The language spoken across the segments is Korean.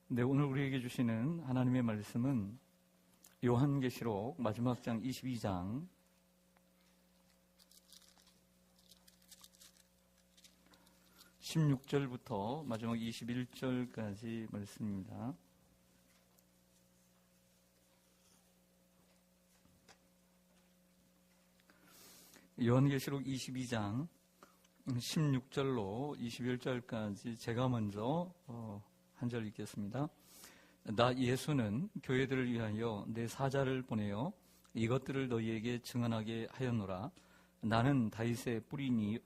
네, 오늘 우리에게 주시는 하나님의 말씀은 요한계시록 마지막 장 22장 16절부터 마지막 21절까지 말씀입니다. 요한계시록 22장 16절로 21절까지 제가 먼저 한 절 읽겠습니다. 나 예수는 교회들을 위하여 내 사자를 보내어 이것들을 너희에게 증언하게 하였노라. 나는 다윗의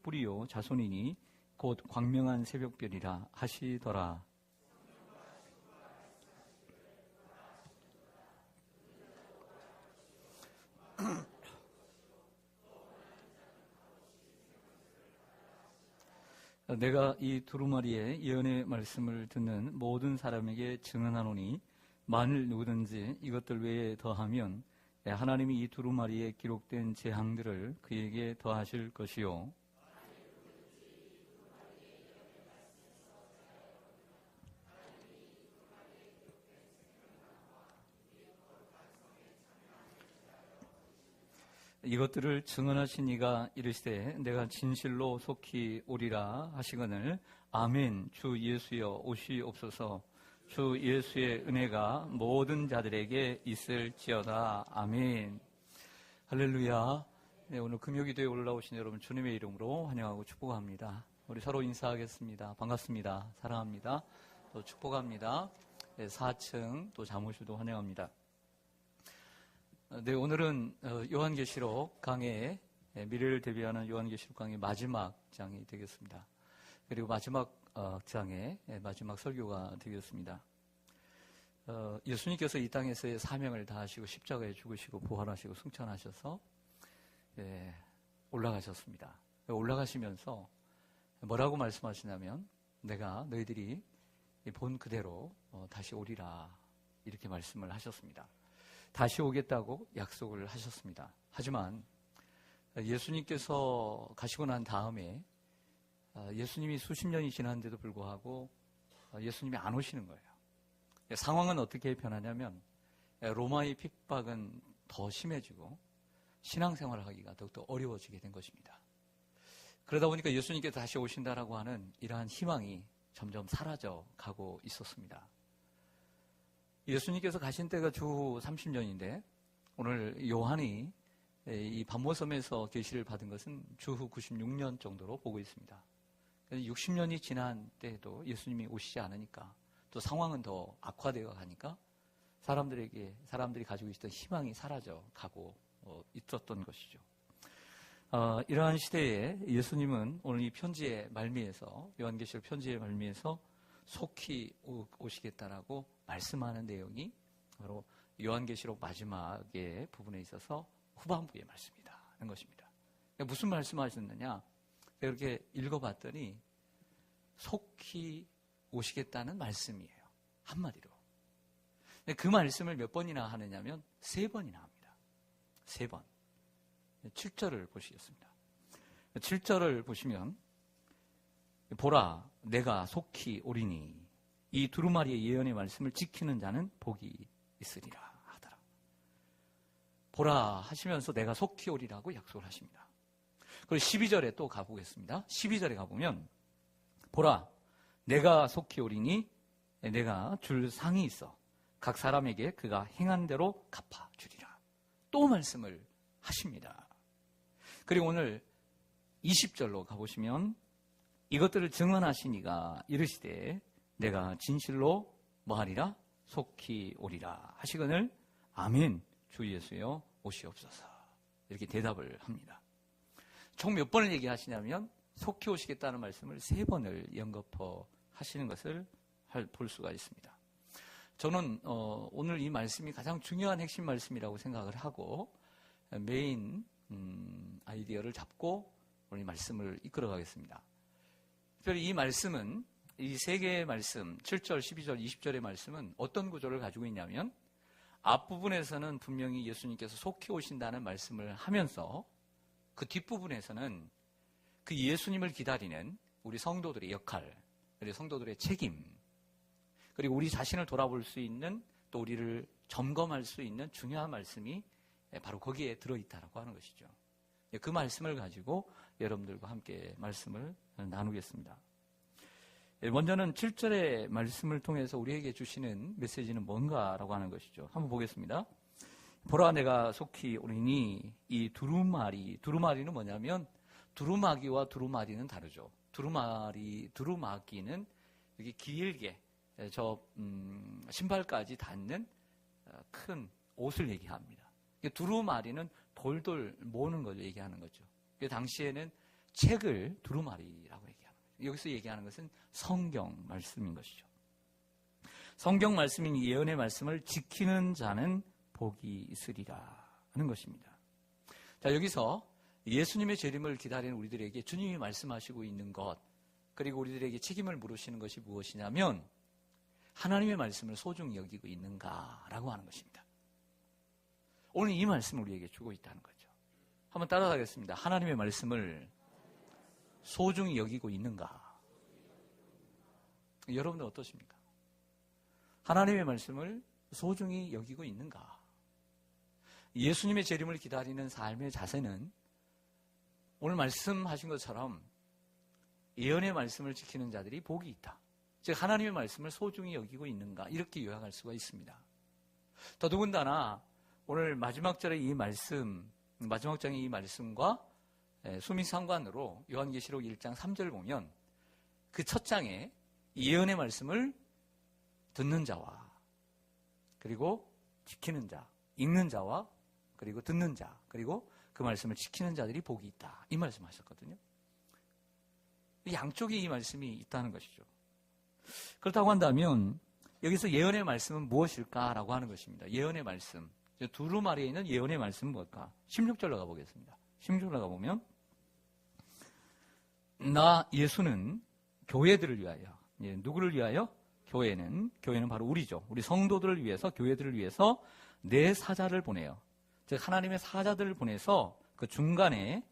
뿌리요 자손이니 곧 광명한 새벽별이라 하시더라. 내가 이 두루마리의 예언의 말씀을 듣는 모든 사람에게 증언하노니 만일 누구든지 이것들 외에 더하면 하나님이 이 두루마리에 기록된 재앙들을 그에게 더하실 것이요. 이것들을 증언하신 이가 이르시되 내가 진실로 속히 오리라 하시거늘 아멘. 주 예수여 오시옵소서. 주 예수의 은혜가 모든 자들에게 있을지어다. 아멘. 할렐루야. 네, 오늘 금요기도에 올라오신 여러분 주님의 이름으로 환영하고 축복합니다. 우리 서로 인사하겠습니다. 반갑습니다. 사랑합니다. 또 축복합니다. 네, 4층 또 자무실도 환영합니다. 네, 오늘은 요한계시록 강의, 미래를 대비하는 요한계시록 강의 마지막 장이 되겠습니다. 그리고 마지막 장의 마지막 설교가 되겠습니다. 예수님께서 이 땅에서의 사명을 다하시고 십자가에 죽으시고 부활하시고 승천하셔서 올라가셨습니다. 올라가시면서 뭐라고 말씀하시냐면 내가 너희들이 본 그대로 다시 오리라 이렇게 말씀을 하셨습니다. 다시 오겠다고 약속을 하셨습니다. 하지만 예수님께서 가시고 난 다음에 예수님이 수십 년이 지났는데도 불구하고 예수님이 안 오시는 거예요. 상황은 어떻게 변하냐면 로마의 핍박은 더 심해지고 신앙생활을 하기가 더욱더 어려워지게 된 것입니다. 그러다 보니까 예수님께서 다시 오신다라고 하는 이러한 희망이 점점 사라져 가고 있었습니다. 예수님께서 가신 때가 주 30년인데 오늘 요한이 이 반모섬에서 계시를 받은 것은 주후 96년 정도로 보고 있습니다. 60년이 지난 때에도 예수님이 오시지 않으니까 또 상황은 더 악화되어 가니까 사람들이 가지고 있었던 희망이 사라져 가고 있었던 것이죠. 이러한 시대에 예수님은 오늘 이 편지의 말미에서 요한계시록 편지의 말미에서 속히 오시겠다라고 말씀하는 내용이 바로 요한계시록 마지막의 부분에 있어서 후반부의 말씀이다 하는 것입니다. 그러니까 무슨 말씀하셨느냐? 이렇게 읽어봤더니 속히 오시겠다는 말씀이에요. 한마디로. 그 말씀을 몇 번이나 하느냐면 3번이나 합니다. 3번. 7절을 보시겠습니다. 7절을 보시면 보라 내가 속히 오리니 이 두루마리의 예언의 말씀을 지키는 자는 복이 있으리라 하더라. 보라 하시면서 내가 속히 오리라고 약속을 하십니다. 그리고 12절에 또 가보겠습니다. 12절에 가보면 보라 내가 속히 오리니 내가 줄 상이 있어 각 사람에게 그가 행한 대로 갚아주리라. 또 말씀을 하십니다. 그리고 오늘 20절로 가보시면 이것들을 증언하시니가 이르시되 내가 진실로 뭐하리라? 속히 오리라 하시거늘 아멘 주 예수여 오시옵소서 이렇게 대답을 합니다. 총 몇 번을 얘기하시냐면 속히 오시겠다는 말씀을 3번을 연거푸 하시는 것을 볼 수가 있습니다. 저는 오늘 이 말씀이 가장 중요한 핵심 말씀이라고 생각을 하고 메인 아이디어를 잡고 오늘 이 말씀을 이끌어 가겠습니다. 특별히 이 말씀은 이 3개의 말씀 7절, 12절, 20절의 말씀은 어떤 구조를 가지고 있냐면 앞부분에서는 분명히 예수님께서 속히 오신다는 말씀을 하면서 그 뒷부분에서는 그 예수님을 기다리는 우리 성도들의 역할, 우리 성도들의 책임, 그리고 우리 자신을 돌아볼 수 있는, 또 우리를 점검할 수 있는 중요한 말씀이 바로 거기에 들어있다라고 하는 것이죠. 그 말씀을 가지고 여러분들과 함께 말씀을 나누겠습니다. 먼저는 7절의 말씀을 통해서 우리에게 주시는 메시지는 뭔가라고 하는 것이죠. 한번 보겠습니다. 보라, 내가 속히 오리니 이 두루마리는 뭐냐면 두루마기와 두루마리는 다르죠. 두루마기는 여기 길게 신발까지 닿는 큰 옷을 얘기합니다. 두루마리는 돌돌 모으는 걸 얘기하는 거죠. 당시에는 책을 두루마리라고 얘기합니다. 여기서 얘기하는 것은 성경 말씀인 것이죠. 성경 말씀인 이 예언의 말씀을 지키는 자는 복이 있으리라 하는 것입니다. 자, 여기서 예수님의 재림을 기다리는 우리들에게 주님이 말씀하시고 있는 것, 그리고 우리들에게 책임을 물으시는 것이 무엇이냐면 하나님의 말씀을 소중히 여기고 있는가라고 하는 것입니다. 오늘 이 말씀을 우리에게 주고 있다는 거죠. 한번 따라가겠습니다. 하나님의 말씀을 소중히 여기고 있는가? 여러분들 어떠십니까? 하나님의 말씀을 소중히 여기고 있는가? 예수님의 재림을 기다리는 삶의 자세는 오늘 말씀하신 것처럼 예언의 말씀을 지키는 자들이 복이 있다. 즉 하나님의 말씀을 소중히 여기고 있는가? 이렇게 요약할 수가 있습니다. 더더군다나 오늘 마지막 절의 이 말씀, 마지막 장의 이 말씀과 수미상관으로 요한계시록 1장 3절 보면 그 첫 장에 예언의 말씀을 듣는 자와 그리고 지키는 자, 읽는 자와 그리고 듣는 자, 그리고 그 말씀을 지키는 자들이 복이 있다. 이 말씀하셨거든요. 양쪽에 이 말씀이 있다는 것이죠. 그렇다고 한다면 여기서 예언의 말씀은 무엇일까라고 하는 것입니다. 예언의 말씀. 두루마리에 있는 예언의 말씀은 뭘까? 16절로 가보겠습니다. 16절로 가보면 나 예수는 교회들을 위하여, 누구를 위하여? 교회는 바로 우리죠. 우리 성도들을 위해서, 교회들을 위해서 내 사자를 보내요. 즉 하나님의 사자들을 보내서 그 중간에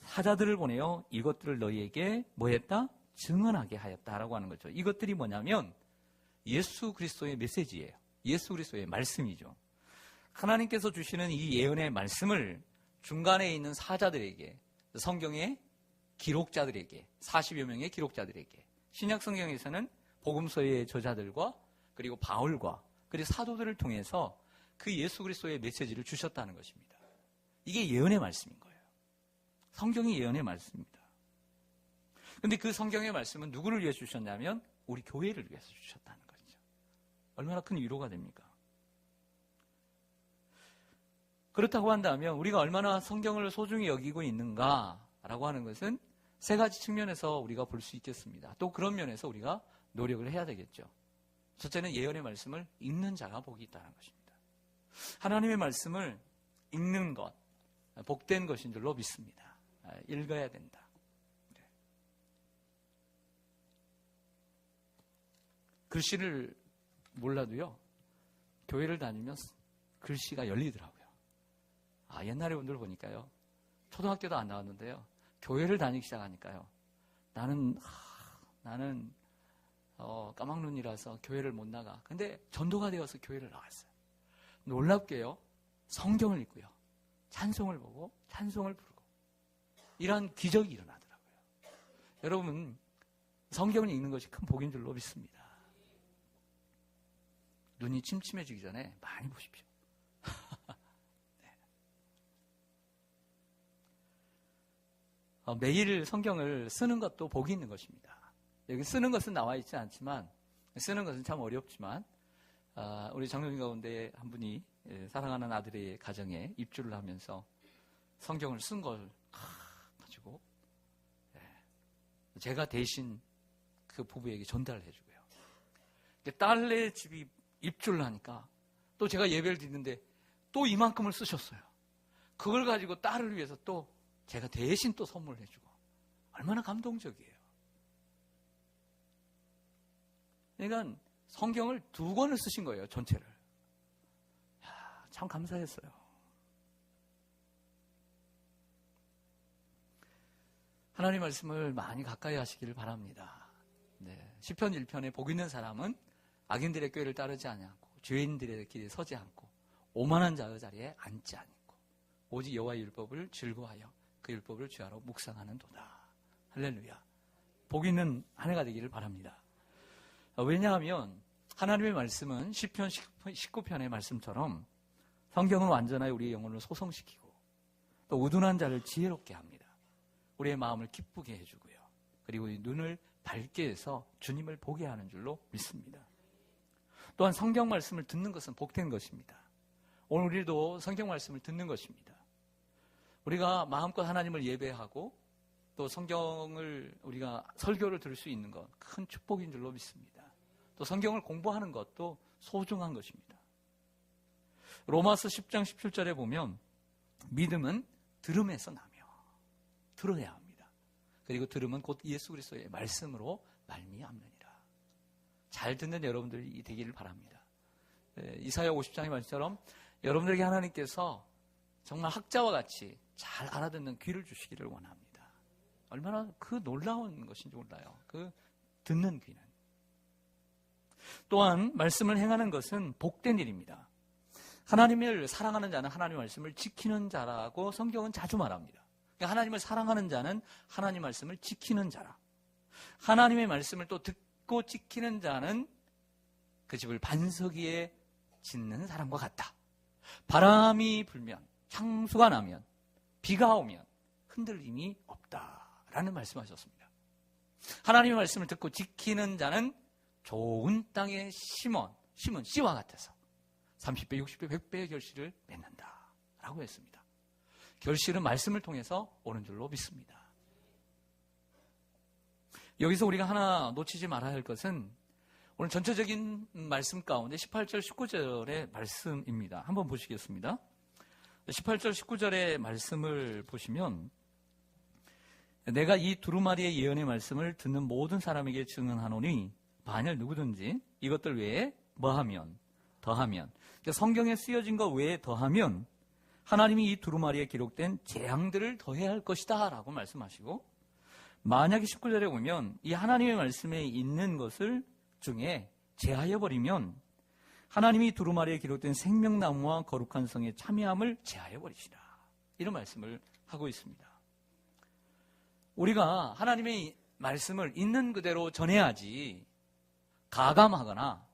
사자들을 보내어 이것들을 너희에게 뭐 했다? 증언하게 하였다라고 하는 거죠. 이것들이 뭐냐면 예수 그리스도의 메시지예요. 예수 그리스도의 말씀이죠. 하나님께서 주시는 이 예언의 말씀을 중간에 있는 사자들에게, 성경의 기록자들에게, 40여 명의 기록자들에게, 신약 성경에서는 복음서의 저자들과 그리고 바울과 그리고 사도들을 통해서 그 예수 그리스도의 메시지를 주셨다는 것입니다. 이게 예언의 말씀인 거예요. 성경이 예언의 말씀입니다. 그런데 그 성경의 말씀은 누구를 위해서 주셨냐면 우리 교회를 위해서 주셨다는 거죠. 얼마나 큰 위로가 됩니까? 그렇다고 한다면 우리가 얼마나 성경을 소중히 여기고 있는가라고 하는 것은 세 가지 측면에서 우리가 볼 수 있겠습니다. 또 그런 면에서 우리가 노력을 해야 되겠죠. 첫째는 예언의 말씀을 읽는 자가 복이 있다는 것입니다. 하나님의 말씀을 읽는 것, 복된 것인 줄로 믿습니다. 읽어야 된다. 글씨를 몰라도요, 교회를 다니면 글씨가 열리더라고요. 옛날에 분들 보니까요, 초등학교도 안 나왔는데요, 교회를 다니기 시작하니까요, 나는 까막눈이라서 교회를 못 나가. 근데 전도가 되어서 교회를 나왔어요. 놀랍게요, 성경을 읽고요, 찬송을 보고 찬송을 부르고 이러한 기적이 일어나더라고요. 여러분, 성경을 읽는 것이 큰 복인 줄로 믿습니다. 눈이 침침해지기 전에 많이 보십시오. 네. 매일 성경을 쓰는 것도 복이 있는 것입니다. 여기 쓰는 것은 나와 있지 않지만, 쓰는 것은 참 어렵지만, 우리 장로님 가운데 한 분이 사랑하는 아들의 가정에 입주를 하면서 성경을 쓴 걸 가지고 제가 대신 그 부부에게 전달을 해주고요. 딸네 집이 입주를 하니까 또 제가 예배를 드리는데 또 이만큼을 쓰셨어요. 그걸 가지고 딸을 위해서 또 제가 대신 또 선물을 해주고, 얼마나 감동적이에요. 그러니까 성경을 2권을 쓰신 거예요, 전체를. 참 감사했어요. 하나님 말씀을 많이 가까이 하시기를 바랍니다. 네. 시편 1편에 복 있는 사람은 악인들의 꾀를 따르지 않고 죄인들의 길에 서지 않고 오만한 자의 자리에 앉지 않고 오직 여호와의 율법을 즐거워하여 그 율법을 주야로 묵상하는도다. 할렐루야. 복 있는 한 해가 되기를 바랍니다. 왜냐하면 하나님의 말씀은 시편 19편의 말씀처럼 성경은 완전하여 우리의 영혼을 소성시키고 또 우둔한 자를 지혜롭게 합니다. 우리의 마음을 기쁘게 해주고요. 그리고 이 눈을 밝게 해서 주님을 보게 하는 줄로 믿습니다. 또한 성경 말씀을 듣는 것은 복된 것입니다. 오늘 우리도 성경 말씀을 듣는 것입니다. 우리가 마음껏 하나님을 예배하고 또 성경을 우리가 설교를 들을 수 있는 것 큰 축복인 줄로 믿습니다. 또 성경을 공부하는 것도 소중한 것입니다. 로마서 10장 17절에 보면 믿음은 들음에서 나며 들어야 합니다. 그리고 들음은 곧 예수 그리스도의 말씀으로 말미암느니라. 잘 듣는 여러분들이 되기를 바랍니다. 이사야 50장의 말씀처럼 여러분들에게 하나님께서 정말 학자와 같이 잘 알아듣는 귀를 주시기를 원합니다. 얼마나 그 놀라운 것인지 몰라요. 그 듣는 귀는. 또한 말씀을 행하는 것은 복된 일입니다. 하나님을 사랑하는 자는 하나님의 말씀을 지키는 자라고 성경은 자주 말합니다. 그러니까 하나님을 사랑하는 자는 하나님 말씀을 지키는 자라. 하나님의 말씀을 또 듣고 지키는 자는 그 집을 반석 위에 짓는 사람과 같다. 바람이 불면, 창수가 나면, 비가 오면 흔들림이 없다라는 말씀하셨습니다. 하나님의 말씀을 듣고 지키는 자는 좋은 땅에 심은 씨와 같아서 30배, 60배, 100배의 결실을 맺는다라고 했습니다. 결실은 말씀을 통해서 오는 줄로 믿습니다. 여기서 우리가 하나 놓치지 말아야 할 것은 오늘 전체적인 말씀 가운데 18절, 19절의 말씀입니다. 한번 보시겠습니다. 18절, 19절의 말씀을 보시면 내가 이 두루마리의 예언의 말씀을 듣는 모든 사람에게 증언하노니 만일 누구든지 이것들 외에 뭐하면 더하면 성경에 쓰여진 것 외에 더하면 하나님이 이 두루마리에 기록된 재앙들을 더해야 할 것이다 라고 말씀하시고 만약에 19절에 보면 이 하나님의 말씀에 있는 것을 중에 제하여버리면 하나님이 두루마리에 기록된 생명나무와 거룩한 성의 참여함을 제하여버리시라. 이런 말씀을 하고 있습니다. 우리가 하나님의 말씀을 있는 그대로 전해야지 가감하거나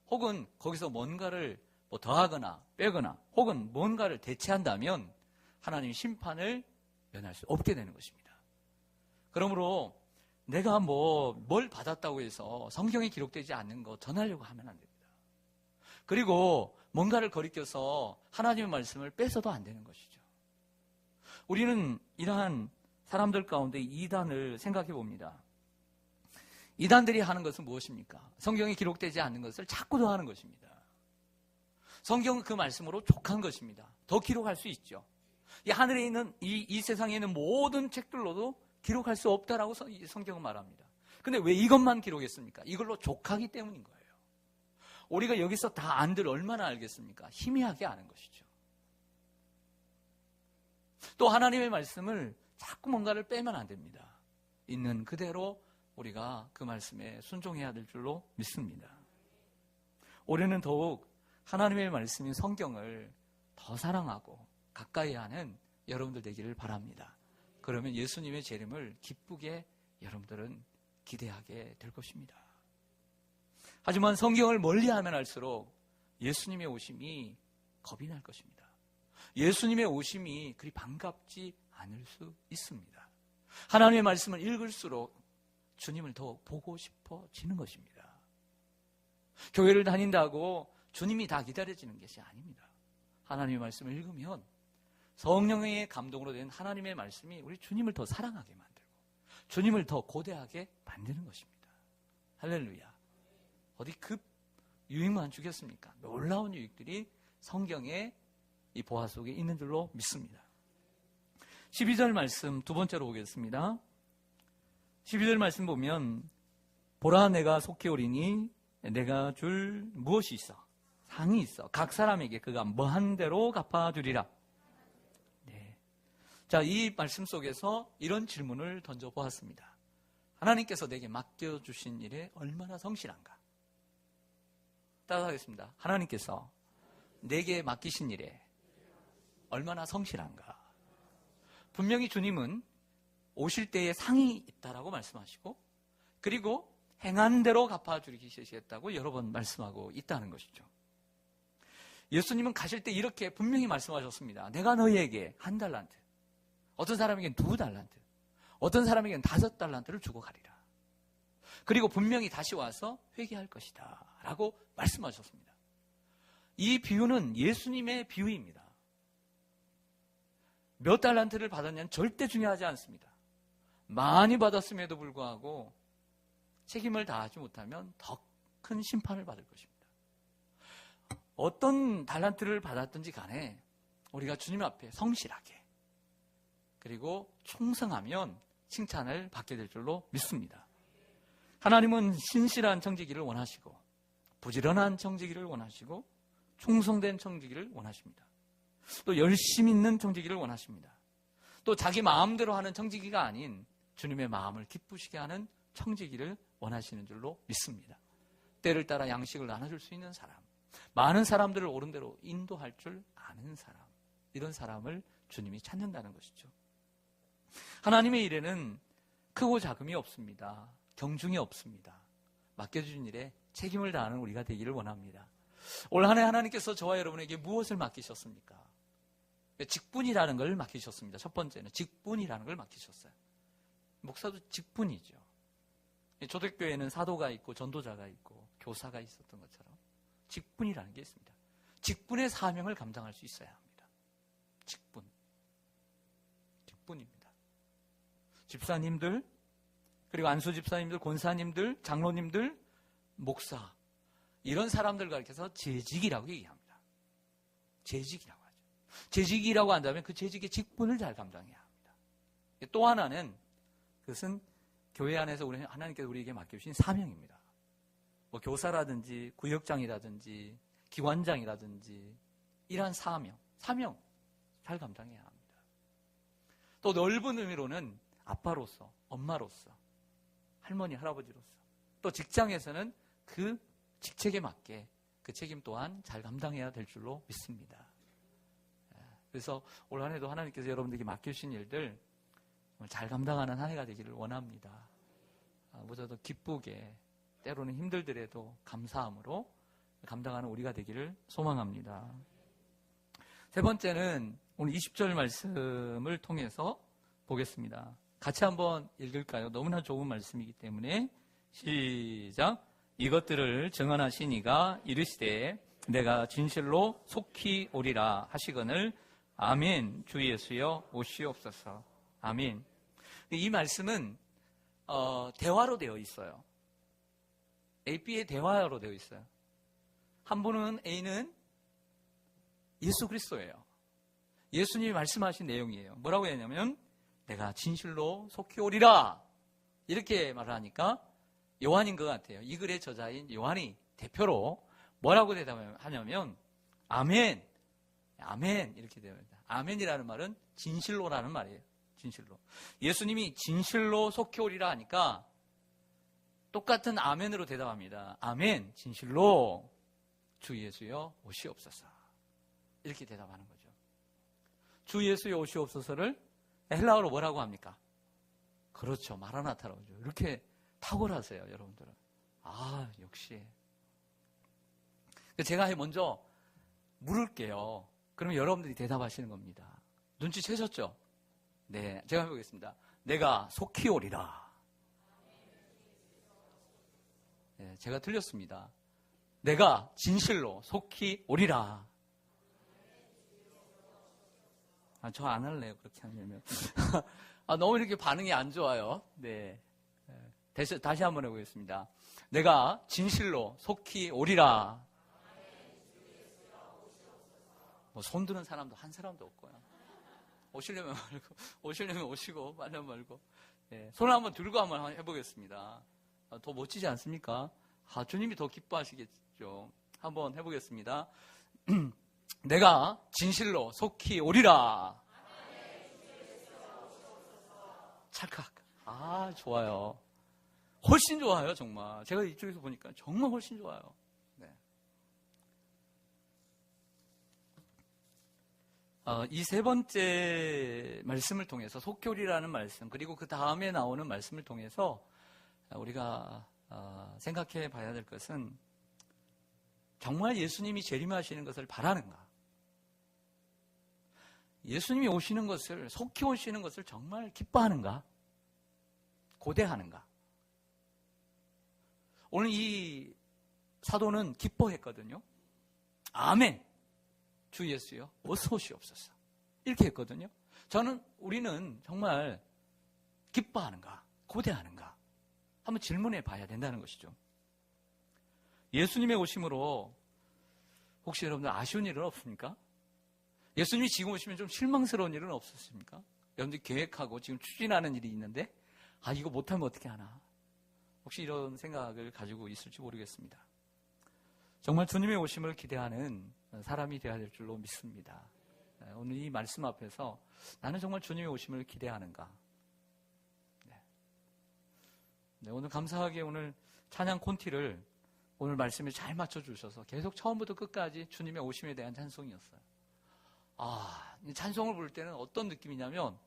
혹은 거기서 뭔가를 더하거나 빼거나 혹은 뭔가를 대체한다면 하나님 심판을 면할 수 없게 되는 것입니다. 그러므로 내가 뭘 받았다고 해서 성경에 기록되지 않는 거 전하려고 하면 안 됩니다. 그리고 뭔가를 거리껴서 하나님의 말씀을 뺏어도 안 되는 것이죠. 우리는 이러한 사람들 가운데 이단을 생각해 봅니다. 이단들이 하는 것은 무엇입니까? 성경에 기록되지 않는 것을 자꾸 더하는 것입니다. 성경은 그 말씀으로 족한 것입니다. 더 기록할 수 있죠. 이 하늘에 있는 이 세상에 있는 모든 책들로도 기록할 수 없다라고 성경은 말합니다. 근데 왜 이것만 기록했습니까? 이걸로 족하기 때문인 거예요. 우리가 여기서 다 안들 얼마나 알겠습니까? 희미하게 아는 것이죠. 또 하나님의 말씀을 자꾸 뭔가를 빼면 안 됩니다. 있는 그대로 우리가 그 말씀에 순종해야 될 줄로 믿습니다. 올해는 더욱 하나님의 말씀인 성경을 더 사랑하고 가까이 하는 여러분들 되기를 바랍니다. 그러면 예수님의 재림을 기쁘게 여러분들은 기대하게 될 것입니다. 하지만 성경을 멀리하면 할수록 예수님의 오심이 겁이 날 것입니다. 예수님의 오심이 그리 반갑지 않을 수 있습니다. 하나님의 말씀을 읽을수록 주님을 더 보고 싶어지는 것입니다. 교회를 다닌다고 주님이 다 기다려지는 것이 아닙니다. 하나님의 말씀을 읽으면 성령의 감동으로 된 하나님의 말씀이 우리 주님을 더 사랑하게 만들고 주님을 더 고대하게 만드는 것입니다. 할렐루야. 어디 급 유익만 주겠습니까? 놀라운 유익들이 성경의 이 보화 속에 있는 줄로 믿습니다. 12절 말씀 두 번째로 보겠습니다. 12절 말씀 보면 보라 내가 속히 오리니 내가 줄 무엇이 있어? 상이 있어. 각 사람에게 그가 뭐한 대로 갚아주리라. 네. 자, 이 말씀 속에서 이런 질문을 던져보았습니다. 하나님께서 내게 맡겨주신 일에 얼마나 성실한가? 따라하겠습니다. 하나님께서 내게 맡기신 일에 얼마나 성실한가. 분명히 주님은 오실 때에 상이 있다라고 말씀하시고, 그리고 행한 대로 갚아주시겠다고 여러 번 말씀하고 있다는 것이죠. 예수님은 가실 때 이렇게 분명히 말씀하셨습니다. 내가 너희에게 1달란트, 어떤 사람에게는 2달란트, 어떤 사람에게는 5달란트를 주고 가리라. 그리고 분명히 다시 와서 회개할 것이다 라고 말씀하셨습니다. 이 비유는 예수님의 비유입니다. 몇 달란트를 받았냐는 절대 중요하지 않습니다. 많이 받았음에도 불구하고 책임을 다하지 못하면 더 큰 심판을 받을 것입니다. 어떤 달란트를 받았든지 간에 우리가 주님 앞에 성실하게, 그리고 충성하면 칭찬을 받게 될 줄로 믿습니다. 하나님은 신실한 청지기를 원하시고, 부지런한 청지기를 원하시고, 충성된 청지기를 원하십니다. 또 열심 있는 청지기를 원하십니다. 또 자기 마음대로 하는 청지기가 아닌 주님의 마음을 기쁘시게 하는 청지기를 원하시는 줄로 믿습니다. 때를 따라 양식을 나눠줄 수 있는 사람, 많은 사람들을 옳은 대로 인도할 줄 아는 사람, 이런 사람을 주님이 찾는다는 것이죠. 하나님의 일에는 크고 작음이 없습니다. 경중이 없습니다. 맡겨주신 일에 책임을 다하는 우리가 되기를 원합니다. 올 한 해 하나님께서 저와 여러분에게 무엇을 맡기셨습니까? 직분이라는 걸 맡기셨습니다. 첫 번째는 직분이라는 걸 맡기셨어요. 목사도 직분이죠. 초대교회는 사도가 있고 전도자가 있고 교사가 있었던 것처럼 직분이라는 게 있습니다. 직분의 사명을 감당할 수 있어야 합니다. 직분입니다. 집사님들, 그리고 안수 집사님들, 권사님들, 장로님들, 목사, 이런 사람들 가르쳐서 재직이라고 얘기합니다. 재직이라고 하죠. 재직이라고 한다면 그 재직의 직분을 잘 감당해야 합니다. 또 하나는, 그것은 교회 안에서 하나님께서 우리에게 맡겨주신 사명입니다. 뭐 교사라든지 구역장이라든지 기관장이라든지 이러한 사명 잘 감당해야 합니다. 또 넓은 의미로는 아빠로서, 엄마로서, 할머니, 할아버지로서, 또 직장에서는 그 직책에 맞게 그 책임 또한 잘 감당해야 될 줄로 믿습니다. 그래서 올 한 해도 하나님께서 여러분들에게 맡겨주신 일들 잘 감당하는 한 해가 되기를 원합니다. 무엇보다도 기쁘게, 때로는 힘들더라도 감사함으로 감당하는 우리가 되기를 소망합니다. 세 번째는 오늘 20절 말씀을 통해서 보겠습니다. 같이 한번 읽을까요? 너무나 좋은 말씀이기 때문에. 시작. 이것들을 증언하시니가 이르시되 내가 진실로 속히 오리라 하시거늘 아멘. 주 예수여 오시옵소서. 아멘. 이 말씀은 대화로 되어 있어요. A, B의 대화로 되어 있어요. 한 분은 A는 예수 그리스도예요. 예수님이 말씀하신 내용이에요. 뭐라고 했냐면 내가 진실로 속히 오리라 이렇게 말을 하니까 요한인 것 같아요. 이 글의 저자인 요한이 대표로 뭐라고 대답하냐면 아멘, 아멘 이렇게 됩니다. 아멘이라는 말은 진실로라는 말이에요. 진실로. 예수님이 진실로 속히 오리라 하니까 똑같은 아멘으로 대답합니다. 아멘, 진실로 주 예수여 오시옵소서. 이렇게 대답하는 거죠. 주 예수여 오시옵소서를 헬라어로 뭐라고 합니까? 그렇죠. 마라나타라고 하죠. 이렇게 탁월하세요, 여러분들은. 아, 역시. 제가 먼저 물을게요. 그러면 여러분들이 대답하시는 겁니다. 눈치채셨죠? 네, 제가 해보겠습니다. 내가 속히 오리라. 네, 제가 틀렸습니다. 내가 진실로 속히 오리라. 저 안 할래요, 그렇게 하려면. 너무 이렇게 반응이 안 좋아요. 네. 다시 한번 해보겠습니다. 내가 진실로 속히 오리라. 뭐 손 드는 사람도 한 사람도 없고요. 오시려면 말고, 오시려면 오시고, 말려면 말고. 네. 손을 한번 들고 한번 해보겠습니다. 더 멋지지 않습니까? 주님이 더 기뻐하시겠죠. 한번 해보겠습니다. 내가 진실로 속히 오리라. 찰칵. 좋아요. 훨씬 좋아요, 정말. 제가 이쪽에서 보니까 정말 훨씬 좋아요. 네. 이 세 번째 말씀을 통해서 속결이라는 말씀, 그리고 그 다음에 나오는 말씀을 통해서 우리가 생각해 봐야 될 것은 정말 예수님이 재림하시는 것을 바라는가? 예수님이 오시는 것을, 속히 오시는 것을 정말 기뻐하는가? 고대하는가? 오늘 이 사도는 기뻐했거든요. 아멘! 주 예수여, 어서 오시옵소서. 이렇게 했거든요. 우리는 정말 기뻐하는가, 고대하는가? 한번 질문해 봐야 된다는 것이죠. 예수님의 오심으로 혹시 여러분들 아쉬운 일은 없습니까? 예수님이 지금 오시면 좀 실망스러운 일은 없었습니까? 여러분들이 계획하고 지금 추진하는 일이 있는데, 이거 못하면 어떻게 하나? 혹시 이런 생각을 가지고 있을지 모르겠습니다. 정말 주님의 오심을 기대하는 사람이 되어야 될 줄로 믿습니다. 오늘 이 말씀 앞에서 나는 정말 주님의 오심을 기대하는가? 네, 오늘 감사하게 오늘 찬양 콘티를 오늘 말씀에 잘 맞춰주셔서 계속 처음부터 끝까지 주님의 오심에 대한 찬송이었어요. 이 찬송을 부를 때는 어떤 느낌이냐면,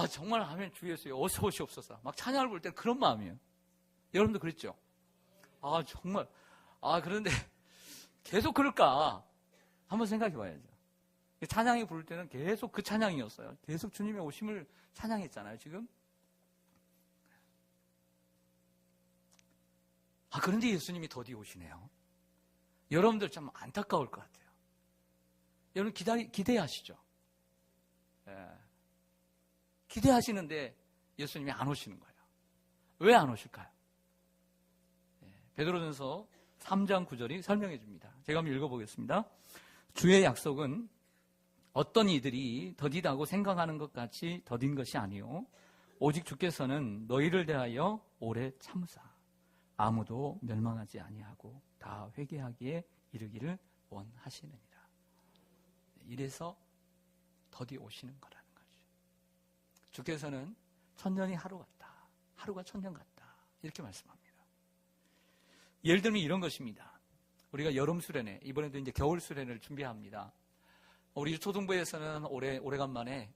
정말 아멘 주 예수여 어서 오시옵소서. 막 찬양을 부를 때는 그런 마음이에요. 여러분도 그랬죠? 정말. 그런데 계속 그럴까? 한번 생각해 봐야죠. 찬양이 부를 때는 계속 그 찬양이었어요. 계속 주님의 오심을 찬양했잖아요, 지금. 그런데 예수님이 더디 오시네요. 여러분들 참 안타까울 것 같아요. 여러분 기대하시죠? 기대하시는데 예수님이 안 오시는 거예요. 왜 안 오실까요? 베드로전서 3장 9절이 설명해 줍니다. 제가 한번 읽어보겠습니다. 주의 약속은 어떤 이들이 더디다고 생각하는 것 같이 더딘 것이 아니요 오직 주께서는 너희를 대하여 오래 참으사 아무도 멸망하지 아니하고 다 회개하기에 이르기를 원하시느니라. 이래서 더디 오시는 거라는 거죠. 주께서는 천년이 하루 같다. 하루가 천년 같다. 이렇게 말씀합니다. 예를 들면 이런 것입니다. 우리가 여름 수련회, 이번에도 이제 겨울 수련회를 준비합니다. 우리 초등부에서는 오래간만에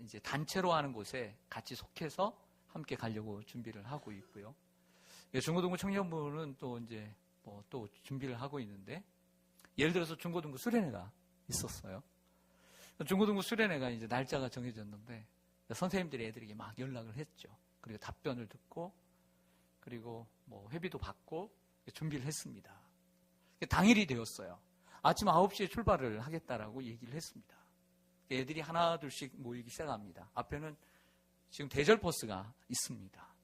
이제 단체로 하는 곳에 같이 속해서 함께 가려고 준비를 하고 있고요. 중고등부 청년부는 또 이제 또 준비를 하고 있는데, 예를 들어서 중고등부 수련회가 있었어요. 중고등부 수련회가 이제 날짜가 정해졌는데 선생님들이 애들에게 막 연락을 했죠. 그리고 답변을 듣고 그리고 회비도 받고 준비를 했습니다. 당일이 되었어요. 아침 9시에 출발을 하겠다라고 얘기를 했습니다. 애들이 하나 둘씩 모이기 시작합니다. 앞에는 지금 대절 버스가 있습니다.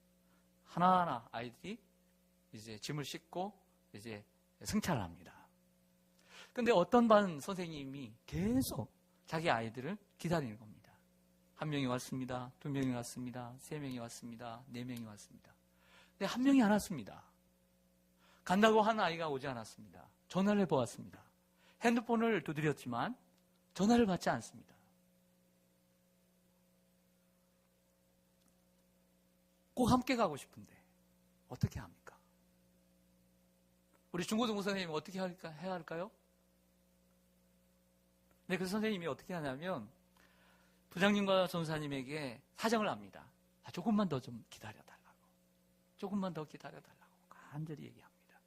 하나하나 아이들이 이제 짐을 싣고 이제 승차를 합니다. 근데 어떤 반 선생님이 계속 자기 아이들을 기다리는 겁니다. 1명이 왔습니다. 2명이 왔습니다. 3명이 왔습니다. 4명이 왔습니다. 근데 1명이 안 왔습니다. 간다고 한 아이가 오지 않았습니다. 전화를 해보았습니다. 핸드폰을 두드렸지만 전화를 받지 않습니다. 꼭 함께 가고 싶은데 어떻게 합니까? 우리 중고등부 선생님이 어떻게 해야 할까요? 네, 그 선생님이 어떻게 하냐면 부장님과 전사님에게 사정을 합니다. 조금만 더 좀 기다려달라고. 조금만 더 기다려달라고 간절히 얘기합니다.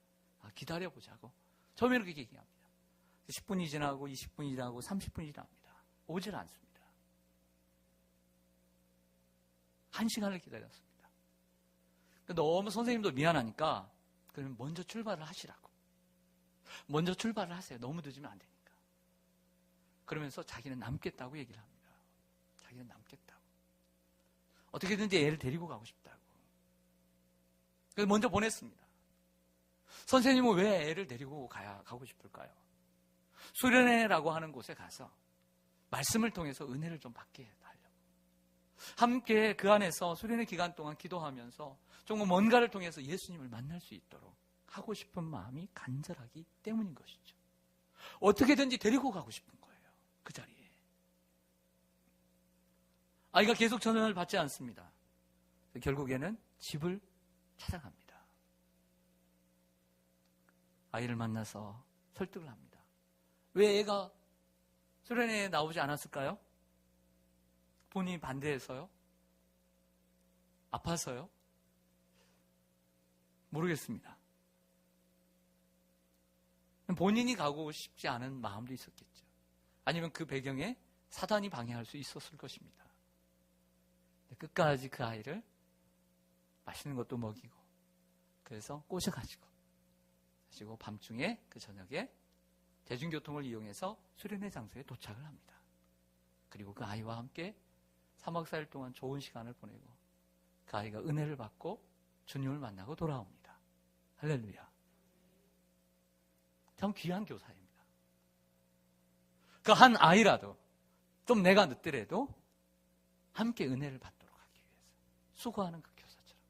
기다려보자고. 처음에는 그렇게 얘기합니다. 10분이 지나고 20분이 지나고 30분이 지납니다. 오질 않습니다. 1시간을 기다렸습니다. 너무 선생님도 미안하니까 그러면 먼저 출발을 하시라고. 먼저 출발을 하세요. 너무 늦으면 안 되니까. 그러면서 자기는 남겠다고 얘기를 합니다. 자기는 남겠다고. 어떻게든지 애를 데리고 가고 싶다고. 그래서 먼저 보냈습니다. 선생님은 왜 애를 데리고 가고 싶을까요? 수련회라고 하는 곳에 가서 말씀을 통해서 은혜를 좀 받게 하려고. 함께 그 안에서 수련회 기간 동안 기도하면서 정말 뭔가를 통해서 예수님을 만날 수 있도록 하고 싶은 마음이 간절하기 때문인 것이죠. 어떻게든지 데리고 가고 싶은 거예요. 그 자리에. 아이가 계속 전화를 받지 않습니다. 결국에는 집을 찾아갑니다. 아이를 만나서 설득을 합니다. 왜 애가 수련회에 나오지 않았을까요? 본인이 반대해서요? 아파서요? 모르겠습니다. 본인이 가고 싶지 않은 마음도 있었겠죠. 아니면 그 배경에 사단이 방해할 수 있었을 것입니다. 끝까지 그 아이를 맛있는 것도 먹이고, 그래서 꼬셔가지고 밤중에 그 저녁에 대중교통을 이용해서 수련회 장소에 도착을 합니다. 그리고 그 아이와 함께 3박 4일 동안 좋은 시간을 보내고, 그 아이가 은혜를 받고 주님을 만나고 돌아옵니다. 할렐루야. 참 귀한 교사입니다. 그 한 아이라도 좀 내가 늦더라도 함께 은혜를 받도록 하기 위해서 수고하는 그 교사처럼.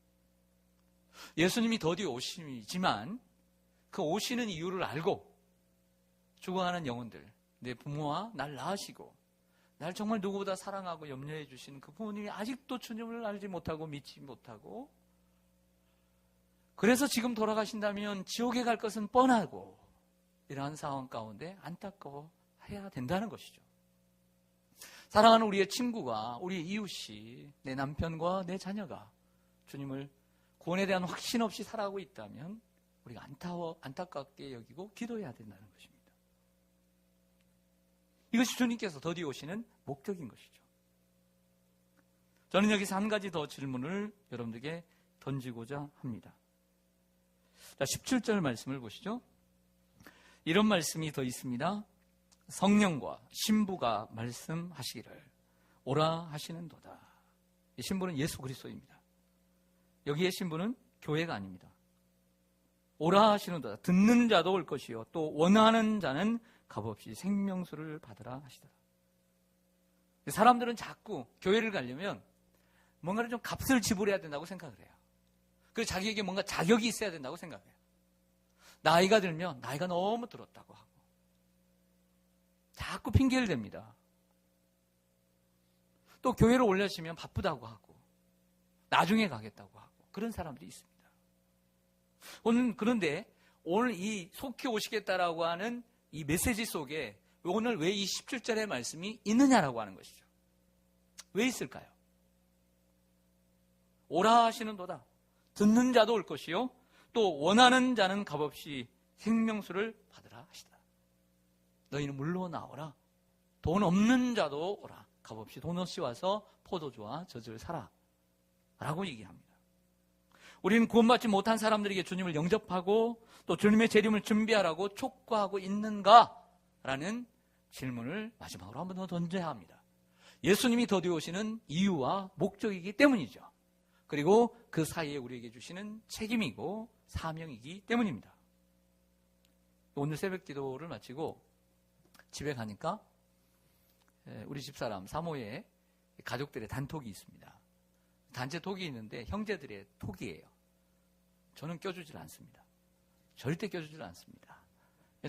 예수님이 더디 오심이지만 그 오시는 이유를 알고 죽어가는 영혼들, 내 부모와 날 낳으시고 날 정말 누구보다 사랑하고 염려해 주시는 그 부모님이 아직도 주님을 알지 못하고 믿지 못하고, 그래서 지금 돌아가신다면 지옥에 갈 것은 뻔하고, 이러한 상황 가운데 안타까워해야 된다는 것이죠. 사랑하는 우리의 친구가, 우리의 이웃이, 내 남편과 내 자녀가 주님을 구원에 대한 확신 없이 살아가고 있다면 우리가 안타깝게 여기고 기도해야 된다는 것입니다. 이것이 주님께서 더디 오시는 목적인 것이죠. 저는 여기서 한 가지 더 질문을 여러분들에게 던지고자 합니다. 자, 17절 말씀을 보시죠. 이런 말씀이 더 있습니다. 성령과 신부가 말씀하시기를 오라 하시는도다. 이 신부는 예수 그리스도입니다. 여기에 신부는 교회가 아닙니다. 오라 하시는도다. 듣는 자도 올 것이요 또 원하는 자는 값없이 생명수를 받으라 하시더라. 사람들은 자꾸 교회를 가려면 뭔가를 좀 값을 지불해야 된다고 생각을 해요. 그리고 자기에게 뭔가 자격이 있어야 된다고 생각해요. 나이가 들면 나이가 너무 들었다고 하고 자꾸 핑계를 댑니다. 또 교회를 올려시면 바쁘다고 하고 나중에 가겠다고 하고 그런 사람들이 있습니다. 그런데 오늘 이 속히 오시겠다라고 하는 이 메시지 속에 오늘 왜 이 17절의 말씀이 있느냐라고 하는 것이죠. 왜 있을까요? 오라 하시는도다. 듣는 자도 올 것이요 또 원하는 자는 값없이 생명수를 받으라 하시다. 너희는 물로 나오라. 돈 없는 자도 오라. 값없이 돈 없이 와서 포도주와 젖을 사라 라고 얘기합니다. 우리는 구원받지 못한 사람들에게 주님을 영접하고 또 주님의 재림을 준비하라고 촉구하고 있는가? 라는 질문을 마지막으로 한 번 더 던져야 합니다. 예수님이 더디 오시는 이유와 목적이기 때문이죠. 그리고 그 사이에 우리에게 주시는 책임이고 사명이기 때문입니다. 오늘 새벽 기도를 마치고 집에 가니까 우리 집사람 사모의 가족들의 단톡이 있습니다. 단체 톡이 있는데 형제들의 톡이에요. 저는 껴주질 않습니다. 절대 껴주질 않습니다.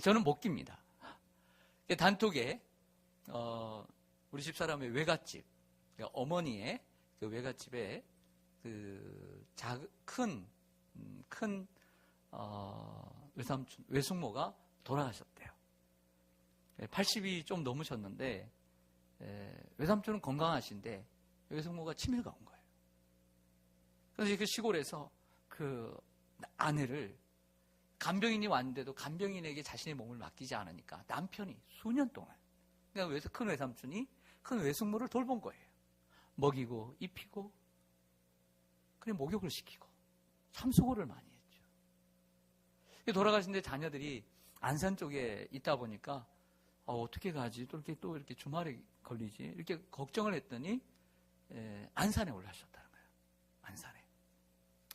저는 못 깁니다. 단톡에 우리 집사람의 외갓집, 어머니의 그 외갓집에 그 큰 외삼촌, 외숙모가 돌아가셨대요. 80이 좀 넘으셨는데 외삼촌은 건강하신데 외숙모가 치매가 온 거예요. 그래서 그 시골에서 그 아내를 간병인이 왔는데도 간병인에게 자신의 몸을 맡기지 않으니까 남편이 수년 동안 그러니까 큰 외삼촌이 큰 외숙모를 돌본 거예요. 먹이고 입히고 그리고 목욕을 시키고 참 수고를 많이 했죠. 돌아가신데 자녀들이 안산 쪽에 있다 보니까 어떻게 가지? 또 이렇게 주말에 걸리지? 이렇게 걱정을 했더니 안산에 올라가셨다는 거예요. 안산에.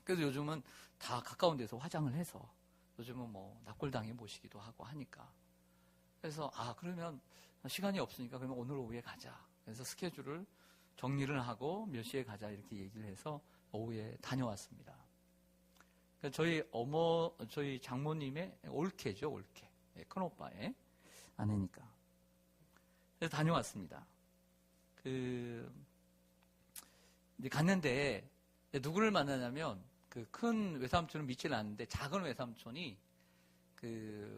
그래서 요즘은 다 가까운 데서 화장을 해서 요즘은 뭐 납골당에 모시기도 하고 하니까. 그래서 그러면 시간이 없으니까 그러면 오늘 오후에 가자. 그래서 스케줄을 정리를 하고 몇 시에 가자 이렇게 얘기를 해서 오후에 다녀왔습니다. 그러니까 저희 장모님의 올케죠, 올케. 큰오빠의 아내니까. 그래서 다녀왔습니다. 이제 갔는데, 누구를 만나냐면, 그 큰 외삼촌은 믿지는 않는데, 작은 외삼촌이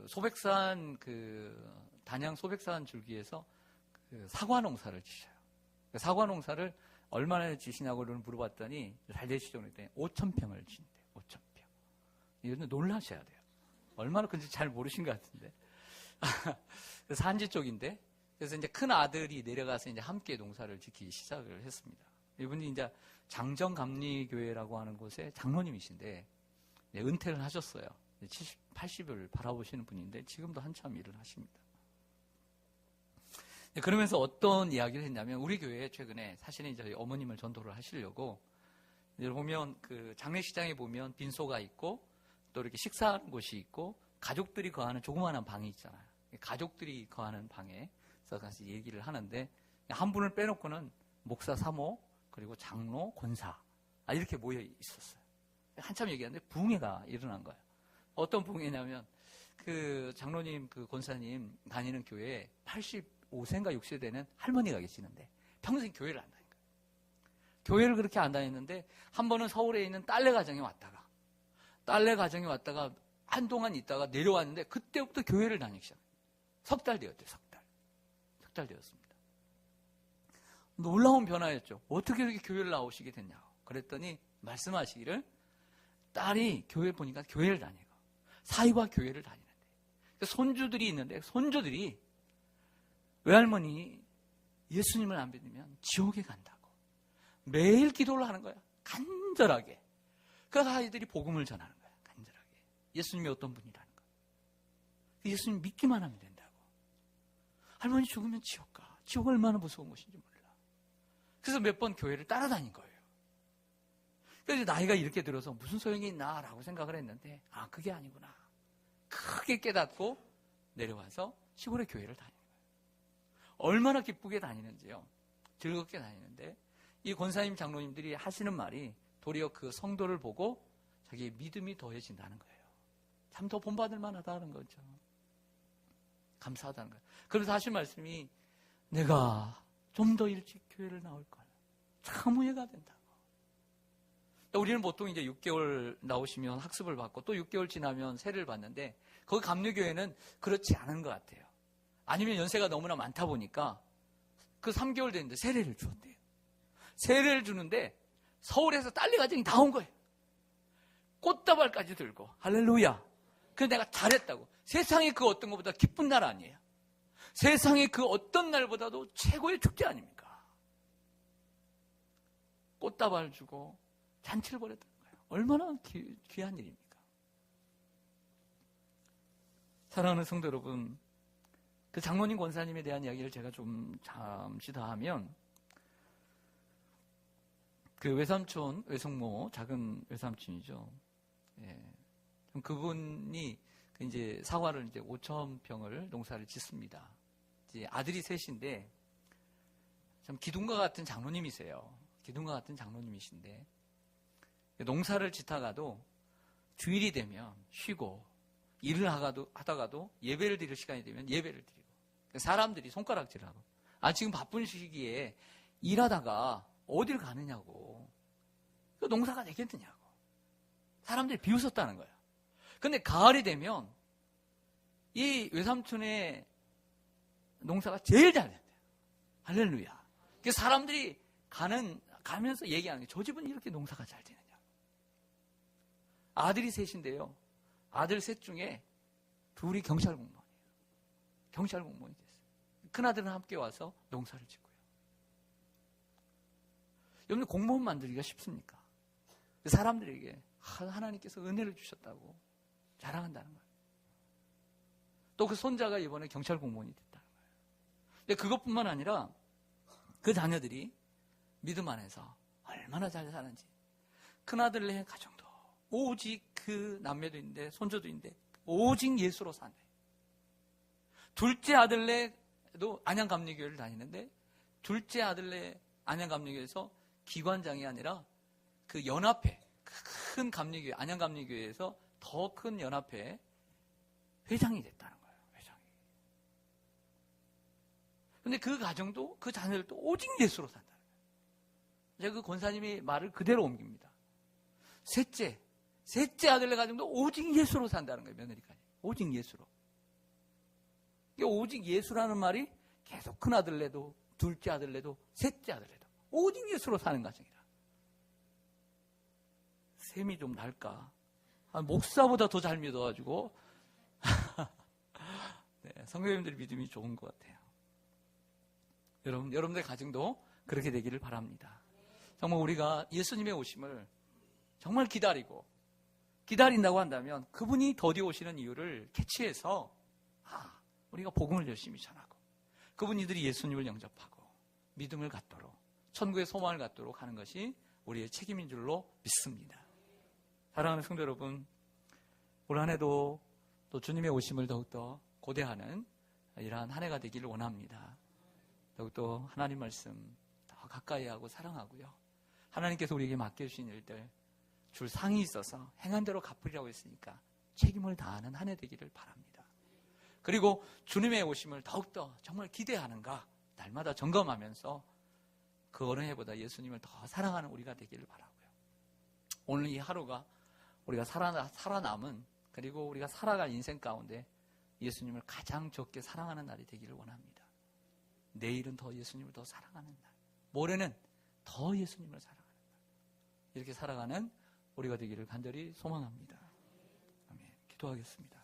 소백산, 단양 소백산 줄기에서 그 사과 농사를 지셔요. 그 사과 농사를 얼마나 지시냐고 물어봤더니 잘 되시죠? 그랬더니 5,000평을 지는데요. 5,000평. 이건 놀라셔야 돼요. 얼마나 큰지 잘 모르신 것 같은데. 산지 쪽인데, 그래서 이제 큰 아들이 내려가서 이제 함께 농사를 짓기 시작을 했습니다. 이분이 이제 장정감리교회라고 하는 곳에 장로님이신데, 은퇴를 하셨어요. 70, 80을 바라보시는 분인데, 지금도 한참 일을 하십니다. 그러면서 어떤 이야기를 했냐면, 우리 교회에 최근에 사실은 저희 어머님을 전도를 하시려고, 보면 그 장례식장에 보면 빈소가 있고, 또 이렇게 식사하는 곳이 있고, 가족들이 거하는 조그마한 방이 있잖아요. 가족들이 거하는 방에서 같이 얘기를 하는데, 한 분을 빼놓고는 목사, 사모, 그리고 장로, 권사, 이렇게 모여 있었어요. 한참 얘기하는데 부흥회가 일어난 거예요. 어떤 부흥회냐면, 그 장로님, 그 권사님 다니는 교회에 85세인가 60세 되는 할머니가 계시는데, 평생 교회를 안 다닌 거예요. 교회를 그렇게 안 다녔는데, 한 번은 서울에 있는 딸내 가정에 왔다가, 한동안 있다가 내려왔는데, 그때부터 교회를 다니기 시작해요. 석 달 되었대요, 석 달 되었습니다. 놀라운 변화였죠. 어떻게 이렇게 교회를 나오시게 됐냐고. 그랬더니, 말씀하시기를, 딸이 교회 보니까 교회를 다니고, 사위와 교회를 다니는데, 손주들이 있는데, 손주들이, 외할머니 예수님을 안 믿으면 지옥에 간다고. 매일 기도를 하는 거야. 간절하게. 그 아이들이 복음을 전하는 거야. 간절하게. 예수님이 어떤 분이라는 거. 예수님 믿기만 하면 된다고. 할머니 죽으면 지옥 가. 지옥 얼마나 무서운 곳인지 몰라. 그래서 몇 번 교회를 따라다닌 거예요. 그래서 나이가 이렇게 들어서 무슨 소용이 있나 라고 생각을 했는데, 그게 아니구나. 크게 깨닫고 내려와서 시골의 교회를 다니는 거예요. 얼마나 기쁘게 다니는지요. 즐겁게 다니는데, 이 권사님 장로님들이 하시는 말이 도리어 그 성도를 보고 자기의 믿음이 더해진다는 거예요. 참 더 본받을 만하다는 거죠. 감사하다는 거예요. 그래서 하신 말씀이, 내가 좀 더 일찍 교회를 나올 걸. 참 후회가 된다고. 우리는 보통 이제 6개월 나오시면 학습을 받고 또 6개월 지나면 세례를 받는데, 거기 감리교회는 그렇지 않은 것 같아요. 아니면 연세가 너무나 많다 보니까 그 3개월 됐는데 세례를 주었대요. 세례를 주는데 서울에서 딸내 가정이 다 온 거예요. 꽃다발까지 들고. 할렐루야. 그래서 내가 잘했다고. 세상에 그 어떤 것보다 기쁜 날 아니에요. 세상에 그 어떤 날보다도 최고의 축제 아닙니까? 꽃다발 주고 잔치를 벌였다는 거예요. 얼마나 귀한 일입니까? 사랑하는 성도 여러분, 그 장로님 권사님에 대한 이야기를 제가 좀 잠시 더 하면, 그 외삼촌, 외숙모, 작은 외삼촌이죠. 예. 그분이 이제 사과를 이제 5,000평을 농사를 짓습니다. 이제 아들이 셋인데, 참 기둥과 같은 장로님이세요. 기둥과 같은 장로님이신데, 농사를 짓다가도 주일이 되면 쉬고, 일을 하다가도 예배를 드릴 시간이 되면 예배를 드리고, 사람들이 손가락질을 하고, 지금 바쁜 시기에 일하다가 어딜 가느냐고, 농사가 되겠느냐고, 사람들이 비웃었다는 거예요. 근데 가을이 되면 이 외삼촌의 농사가 제일 잘 된대요. 할렐루야. 사람들이 가면서 얘기하는 게, 저 집은 이렇게 농사가 잘 되느냐. 아들이 셋인데요. 아들 셋 중에 둘이 경찰 공무원이에요. 경찰 공무원이 됐어요. 큰아들은 함께 와서 농사를 짓고요. 여러분, 공무원 만들기가 쉽습니까? 사람들에게 하나님께서 은혜를 주셨다고 자랑한다는 거예요. 또 그 손자가 이번에 경찰 공무원이 됐다는 거예요. 근데 그것뿐만 아니라 그 자녀들이 믿음 안에서 얼마나 잘 사는지, 큰아들네 가정도 오직 그 남매도 있는데 손주도 있는데 오직 예수로 사네. 둘째 아들네도 안양감리교회를 다니는데, 둘째 아들네 안양감리교회에서 기관장이 아니라 그 연합회, 큰 감리교회, 안양감리교회에서 더 큰 연합회 회장이 됐다는 거예요. 회장이. 근데 그 가정도, 그 자녀들도 오직 예수로 산다는 거예요. 제가 그 권사님이 말을 그대로 옮깁니다. 셋째 아들네 가정도 오직 예수로 산다는 거예요. 며느리까지. 오직 예수로. 이게 오직 예수라는 말이 계속 큰아들 내도 둘째 아들 내도 셋째 아들 내도 오직 예수로 사는 가정이라. 셈이 좀 날까? 목사보다 더 잘 믿어가지고 네, 성도님들 믿음이 좋은 것 같아요. 여러분들 가정도 그렇게 되기를 바랍니다. 정말 우리가 예수님의 오심을 정말 기다린다고 한다면 그분이 더디 오시는 이유를 캐치해서 우리가 복음을 열심히 전하고 그분이들이 예수님을 영접하고 믿음을 갖도록 천국의 소망을 갖도록 하는 것이 우리의 책임인 줄로 믿습니다. 사랑하는 성도 여러분, 올 한 해도 또 주님의 오심을 더욱더 고대하는 이러한 한 해가 되기를 원합니다. 더욱더 하나님 말씀 더 가까이 하고 사랑하고요. 하나님께서 우리에게 맡겨주신 일들 줄 상이 있어서 행한 대로 갚으리라고 했으니까 책임을 다하는 한 해 되기를 바랍니다. 그리고 주님의 오심을 더욱더 정말 기대하는가 날마다 점검하면서 그 어느 해보다 예수님을 더 사랑하는 우리가 되기를 바라고요. 오늘 이 하루가 우리가 살아남은 그리고 우리가 살아갈 인생 가운데 예수님을 가장 적게 사랑하는 날이 되기를 원합니다. 내일은 더 예수님을 더 사랑하는 날, 모레는 더 예수님을 사랑하는 날, 이렇게 살아가는 우리가 되기를 간절히 소망합니다. 아멘. 기도하겠습니다.